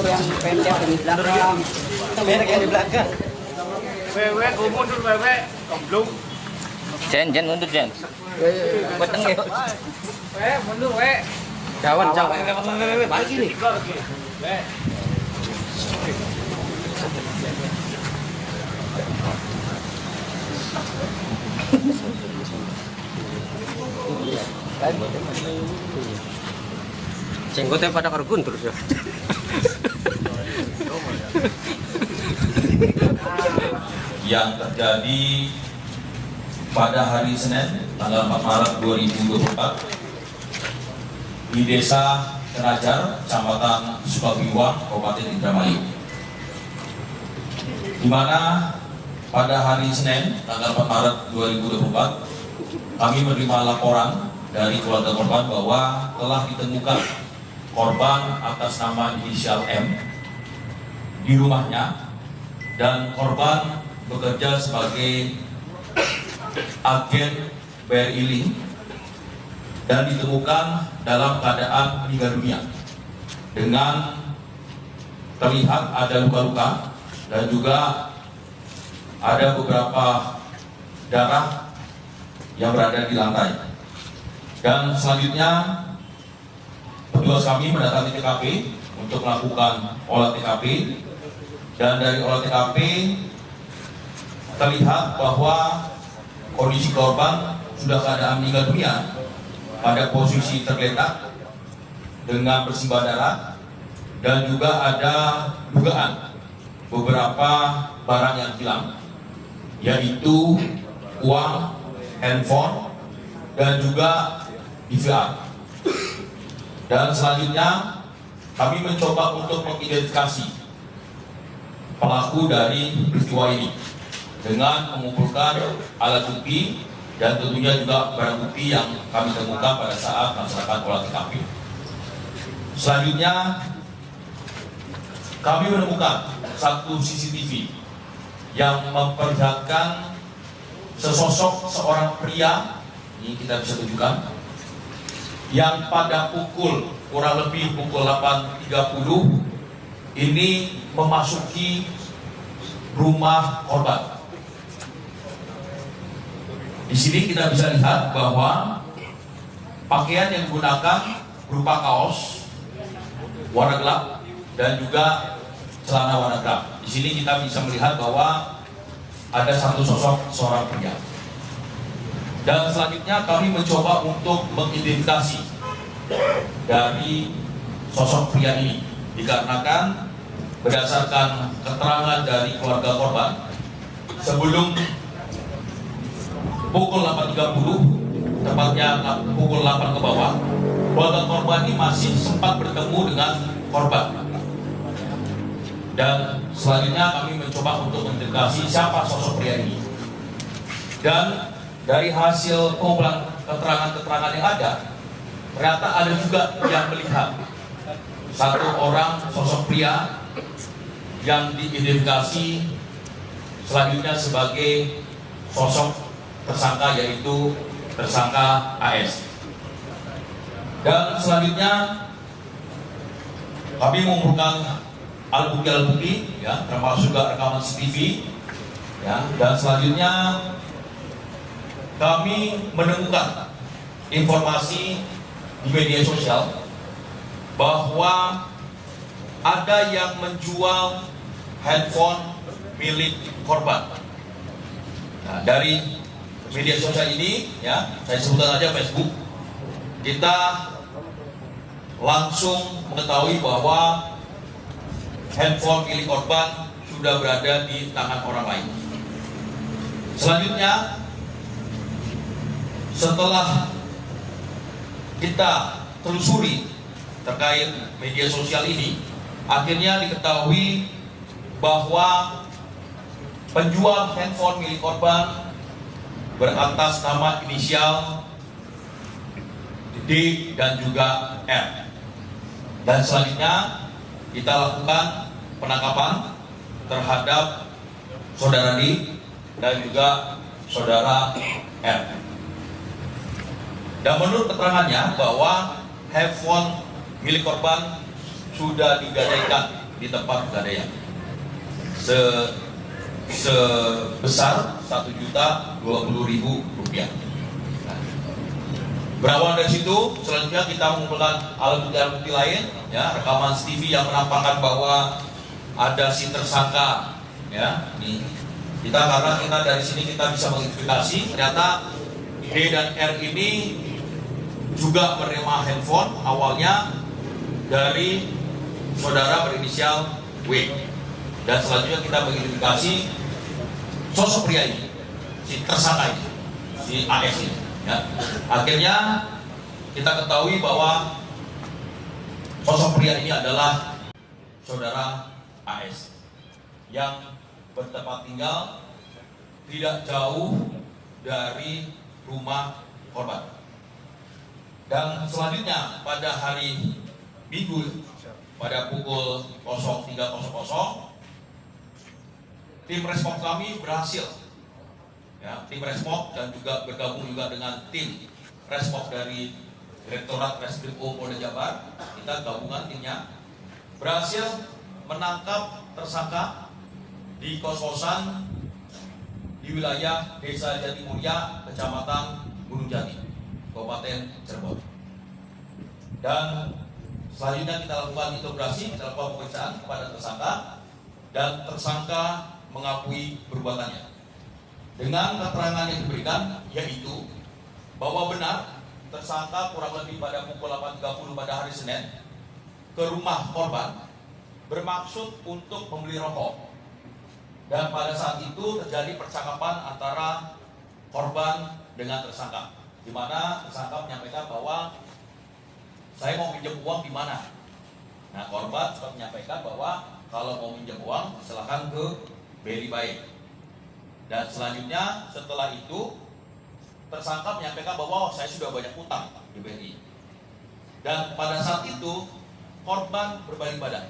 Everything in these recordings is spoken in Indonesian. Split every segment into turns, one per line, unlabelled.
yang pendek di belakang. Pendek yang di belakang.
Wewe, mundur wewe, belum.
Jen mundur Jen. Peteng ya.
Mundur we.
Jawan, balik ini. Jenggotnya pada kargun terus ya.
Yang terjadi pada hari Senin tanggal 4 Maret 2024 di Desa Kenajar, Kecamatan Sukabiwang, Kabupaten Indramayu, di mana pada hari Senin tanggal 4 Maret 2024 kami menerima laporan dari keluarga korban bahwa telah ditemukan korban atas nama inisial M di rumahnya, dan korban bekerja sebagai agen BRI Link dan ditemukan dalam keadaan meninggal dunia dengan terlihat ada luka-luka dan juga ada beberapa darah yang berada di lantai. Dan selanjutnya petugas kami mendatangi TKP untuk melakukan olah TKP, dan dari olah TKP terlihat bahwa kondisi korban sudah keadaan meninggal dunia pada posisi tergeletak dengan bersimbah darah, dan juga ada dugaan beberapa barang yang hilang, yaitu uang, handphone, dan juga DVR. Dan selanjutnya kami mencoba untuk mengidentifikasi pelaku dari peristiwa ini dengan mengumpulkan alat bukti dan tentunya juga barang bukti yang kami temukan pada saat melaksanakan olah TKP. Selanjutnya kami menemukan satu CCTV yang memperlihatkan sesosok seorang pria, ini kita bisa tunjukkan, yang pada kurang lebih pukul 8.30 ini memasuki rumah korban. Di sini kita bisa lihat bahwa pakaian yang digunakan berupa kaos warna gelap dan juga celana warna gelap. Di sini kita bisa melihat bahwa ada satu sosok seorang pria. Dan selanjutnya kami mencoba untuk mengidentifikasi dari sosok pria ini, dikarenakan berdasarkan keterangan dari keluarga korban sebelum pukul 8.30, tepatnya pukul 8 ke bawah, keluarga korban ini masih sempat bertemu dengan korban. Dan selanjutnya kami mencoba untuk mengidentifikasi siapa sosok pria ini. Dan dari hasil pengumpulan keterangan-keterangan yang ada, ternyata ada juga yang melihat satu orang sosok pria yang diidentifikasi selanjutnya sebagai sosok tersangka, yaitu tersangka AS. Dan selanjutnya kami mengumpulkan alat bukti ya, termasuk juga rekaman CCTV ya. Dan selanjutnya kami menemukan informasi di media sosial bahwa ada yang menjual handphone milik korban. Nah, dari media sosial ini ya, saya sebutkan aja Facebook, kita langsung mengetahui bahwa handphone milik korban sudah berada di tangan orang lain. Selanjutnya, setelah kita telusuri terkait media sosial ini, akhirnya diketahui bahwa penjual handphone milik korban beratas nama inisial D dan juga R. Dan selanjutnya kita lakukan penangkapan terhadap saudara D dan juga saudara R. Dan menurut keterangannya bahwa handphone milik korban sudah digadaikan di tempat pegadaian sebesar Rp1.020.000. Berawal dari situ, selanjutnya kita mengumpulkan alat bukti lain, ya, rekaman CCTV yang menampakkan bahwa ada si tersangka, ya. Ini karena kita dari sini kita bisa mengidentifikasi ternyata D dan R ini juga menerima handphone awalnya dari saudara berinisial W, dan selanjutnya kita mengidentifikasi sosok pria ini, si tersangka ini, si AS ini. Ya. Akhirnya kita ketahui bahwa sosok pria ini adalah saudara AS yang bertempat tinggal tidak jauh dari rumah korban. Dan selanjutnya pada hari Minggu pada pukul 03.00 tim respons kami berhasil, ya, tim respons dan juga bergabung juga dengan tim respons dari Direktorat Reskrim Polda Jabar. Kita gabungan timnya berhasil menangkap tersangka di kos-kosan di wilayah Desa Jatimulya, Kecamatan Gunung Jati, Kabupaten Cirebon. Dan selanjutnya kita lakukan integrasi, kita lakukan pemeriksaan kepada tersangka, dan tersangka mengakui perbuatannya dengan keterangan yang diberikan, yaitu bahwa benar tersangka kurang lebih pada pukul 8.30 pada hari Senin ke rumah korban bermaksud untuk membeli rokok, dan pada saat itu terjadi percakapan antara korban dengan tersangka, di mana tersangka menyampaikan bahwa saya mau pinjam uang di mana. Nah, korban sempat menyampaikan bahwa kalau mau pinjam uang silakan ke BRI Baik. Dan selanjutnya setelah itu tersangka menyampaikan bahwa saya sudah banyak utang di BRI. Dan pada saat itu korban berbalik badan.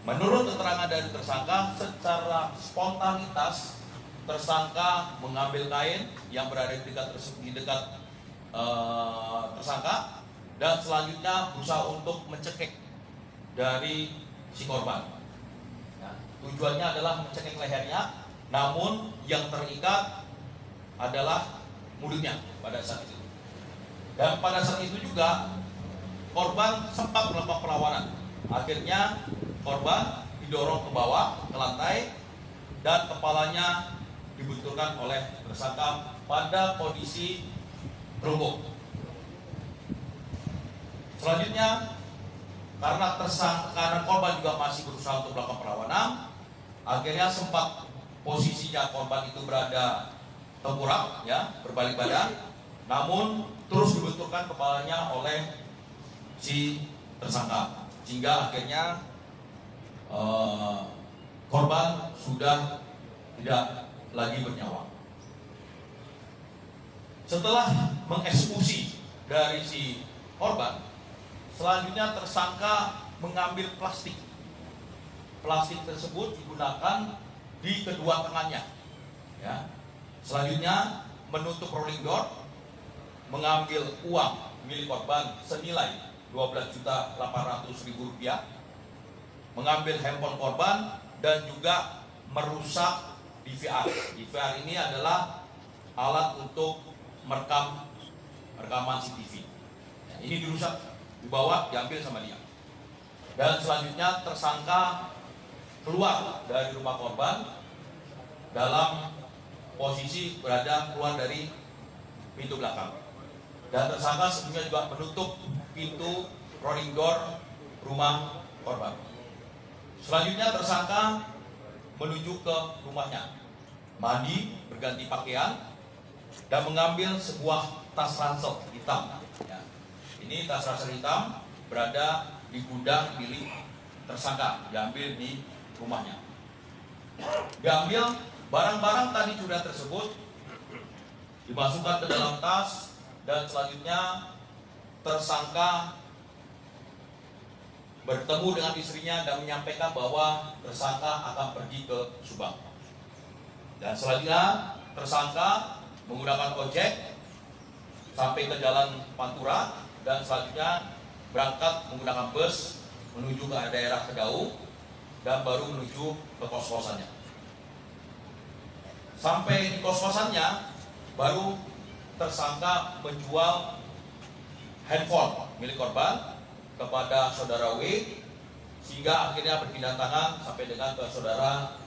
Menurut keterangan dari tersangka, secara spontanitas tersangka mengambil kain yang berada di dekat tersangka, dan selanjutnya berusaha untuk mencekik dari si korban. Nah, tujuannya adalah mencekik lehernya, namun yang terikat adalah mulutnya pada saat itu. Dan pada saat itu juga korban sempat melakukan perlawanan. Akhirnya korban didorong ke bawah, ke lantai, dan kepalanya dibenturkan oleh tersangka pada kondisi terlungkup. Selanjutnya, karena korban juga masih berusaha untuk melakukan perlawanan, akhirnya sempat posisinya korban itu berada tengkurap, ya, berbalik badan, namun terus dibenturkan kepalanya oleh si tersangka, sehingga akhirnya korban sudah tidak lagi bernyawa. Setelah mengeksekusi dari si korban, selanjutnya tersangka mengambil plastik. Plastik tersebut digunakan di kedua tangannya. Ya. Selanjutnya menutup rolling door, mengambil uang milik korban senilai Rp12.800.000, mengambil handphone korban, dan juga merusak DVR. DVR ini adalah alat untuk rekaman CCTV. Ya, ini dirusak, dibawa, diambil sama dia. Dan selanjutnya tersangka keluar dari rumah korban dalam posisi berada keluar dari pintu belakang. Dan tersangka sebelumnya juga menutup pintu rolling door rumah korban. Selanjutnya tersangka menuju ke rumahnya, mandi, berganti pakaian, dan mengambil sebuah tas ransel hitam. Ya. Ini tas ransel hitam berada di gudang milik tersangka, diambil di rumahnya. Diambil barang-barang tadi sudah tersebut, dimasukkan ke dalam tas, dan selanjutnya tersangka bertemu dengan istrinya dan menyampaikan bahwa tersangka akan pergi ke Subang. Dan selanjutnya tersangka menggunakan ojek sampai ke Jalan Pantura dan selanjutnya berangkat menggunakan bus menuju ke daerah Kedau dan baru menuju ke kos-kosannya. Sampai di kos-kosannya baru tersangka menjual handphone milik korban kepada saudara W, sehingga akhirnya berpindah tangan sampai dengan ke saudara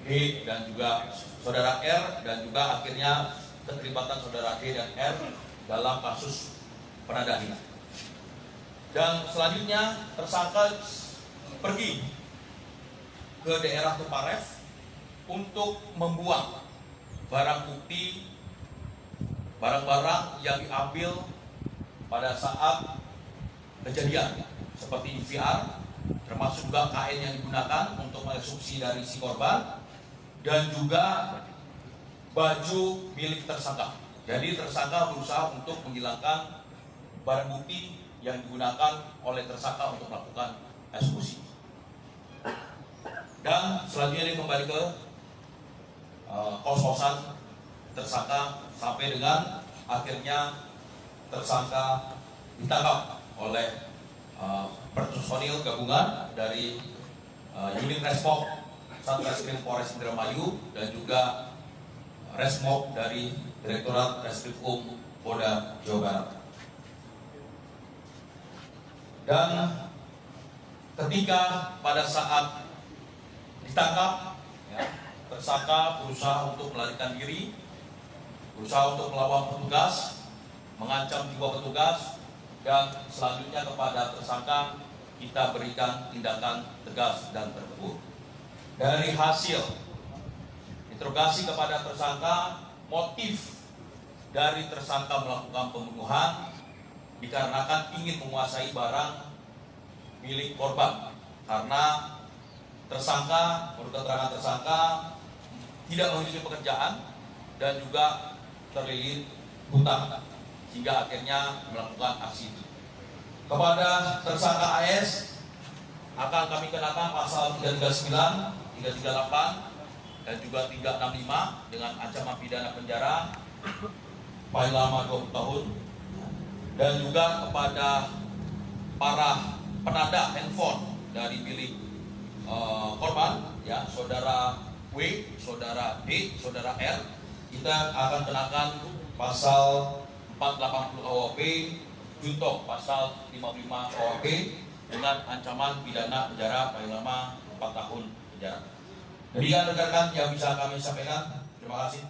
D dan juga saudara R, dan juga akhirnya keterlibatan saudara D dan R dalam kasus penadahilan. Dan selanjutnya tersangka pergi ke daerah Tuparef untuk membuang barang bukti, barang-barang yang diambil pada saat kejadian seperti VR, termasuk juga kain yang digunakan untuk mengeksekusi dari si korban, dan juga baju milik tersangka. Jadi tersangka berusaha untuk menghilangkan barang bukti yang digunakan oleh tersangka untuk melakukan eksekusi. Dan selanjutnya dia kembali ke kos-kosan tersangka sampai dengan akhirnya tersangka ditangkap oleh personil gabungan dari unit Resmob Satreskrim Polres Indramayu dan juga Resmob dari Direktorat Reskrimum Polda Jawa Barat. Dan ketika pada saat ditangkap, ya, tersangka berusaha untuk melarikan diri, berusaha untuk melawan petugas, mengancam jiwa petugas, dan selanjutnya kepada tersangka kita berikan tindakan tegas dan terukur. Dari hasil interogasi kepada tersangka, motif dari tersangka melakukan pembunuhan dikarenakan ingin menguasai barang milik korban, karena tersangka, menurut keterangan tersangka, tidak memiliki pekerjaan dan juga terlilit hutang, hingga akhirnya melakukan aksi itu. Kepada tersangka AS akan kami kenakan pasal 339, 338 dan juga 365 dengan ancaman pidana penjara paling lama 20 tahun. Dan juga kepada para penada handphone dari milik korban, ya, saudara W, saudara D, saudara R, kita akan kenakan pasal 480 KUHP, junto pasal 55 KUHP dengan ancaman pidana penjara paling lama 4 tahun penjara. Demikian rekan-rekan yang bisa kami sampaikan. Terima kasih.